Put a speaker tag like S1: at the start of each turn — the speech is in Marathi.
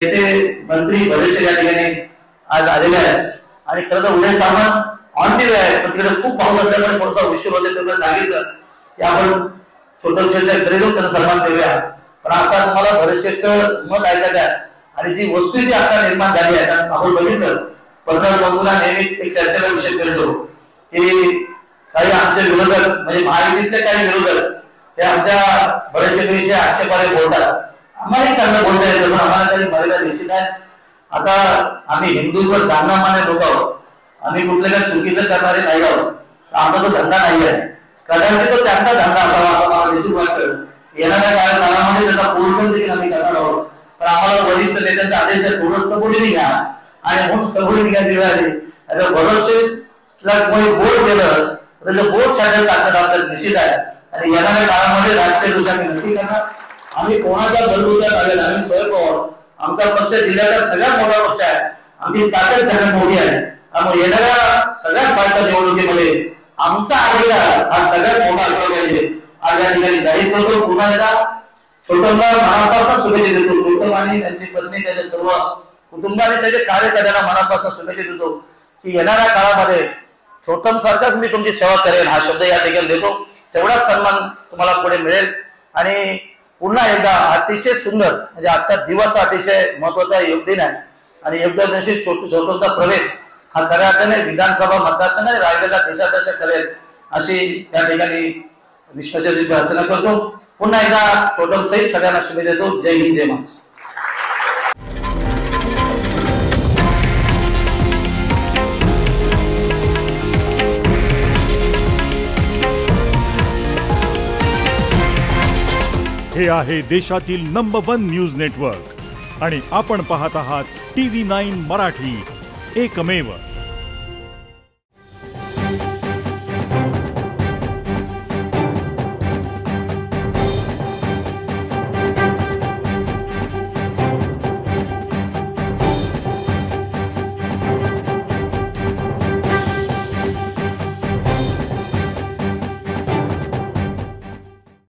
S1: येथे मंत्री बरेचसे या ठिकाणी आज आलेले आहेत आणि खरं तर उद्या सामना ऑन दी वे आहे, पण तिकडे खूप पाऊस असल्यामुळे थोडासा उशीर होते. त्यांना सांगितलं की आपण छोट्या घरी जाऊन त्याचा सन्मान देऊया. पण आता तुम्हाला बरेचसेचं मत ऐकायचं आहे आणि जी वस्तुस्थिती आता निर्माण झाली आहे, आपण बघितलं पंतप्रधान बंधूला नेहमीच एक चर्चेचा विषय करतो की काही आमचे विरोधक म्हणजे महायुतीतले काही विरोधक हे आमच्या बरेचसे विषय आक्षेपार्ह बोलतात. आम्हालाही चांगलं बोलता येतं, पण आम्हाला काही मर्यादा निश्चित आहे. आता आम्ही हिंदुत्व जाणणं माने लोक आहोत, आम्ही कुठल्या चुकीचं करणारे नाही आहोत. आमचा तो धंदा नाही आहे, कदाचित तो त्यांचा धंदा असावा असं मला निश्चित वाटतं. येणाऱ्या काळामध्ये त्याचा पूर्ण देखील आम्ही करणार आहोत. पण आम्हाला वरिष्ठ नेत्यांचा आदेश आहे, थोडं सबुरीने घ्या आणि म्हणून सबुरीने घ्यायची वेळ आली. आता भरोसेला कोणी बोट दिलं त्याचं बोट छाटून टाकणं आमचं निश्चित आहे. आणि येणाऱ्या काळामध्ये राजकीय दृष्ट्या आम्ही नक्की करणार. आम्ही कोणाच्या बलबुद्यात आलेला आम्ही स्वयंपाक, आमचा पक्ष जिल्ह्याचा सगळ्यात मोठा पक्ष आहे, आमची ताकद सगळ्यात मोठी आहे. त्यामुळे येणाऱ्या सगळ्यात फायदा निवडणुकीमध्ये आमचा अधिकार हा सगळ्यात मोठा असला पाहिजे. आज या ठिकाणी जाहीर करतो, पुन्हा एकदा छोटमला मनापासून शुभेच्छा देतो. छोटम आणि त्यांची पत्नी त्याच्या सर्व कुटुंबाने त्याचे कार्यकर्त्यांना मनापासून शुभेच्छा देतो की येणाऱ्या काळामध्ये छोटम सारखाच मी तुमची सेवा करेन हा शब्द या ठिकाणी देतो. तेवढाच सन्मान तुम्हाला पुढे मिळेल. आणि पुन्हा एकदा अतिशय सुंदर म्हणजे आजचा दिवस अतिशय महत्वाचा योगदान आहे आणि योगदान दिवशी छोटमचा प्रवेश हा खऱ्या अर्थाने विधानसभा मतदारसंघाने राहिलेला दिशादर्शा करेल अशी या ठिकाणी विश्वासाची प्रार्थना करतो. पुन्हा एकदा छोटम सहित सगळ्यांना शुभेच्छा देतो. जय हिंद, जय महाराष्ट्र.
S2: हे आहे देशातील नंबर 1 न्यूज नेटवर्क आणि आपण पाहत आहात TV9 मराठी, एकमेव.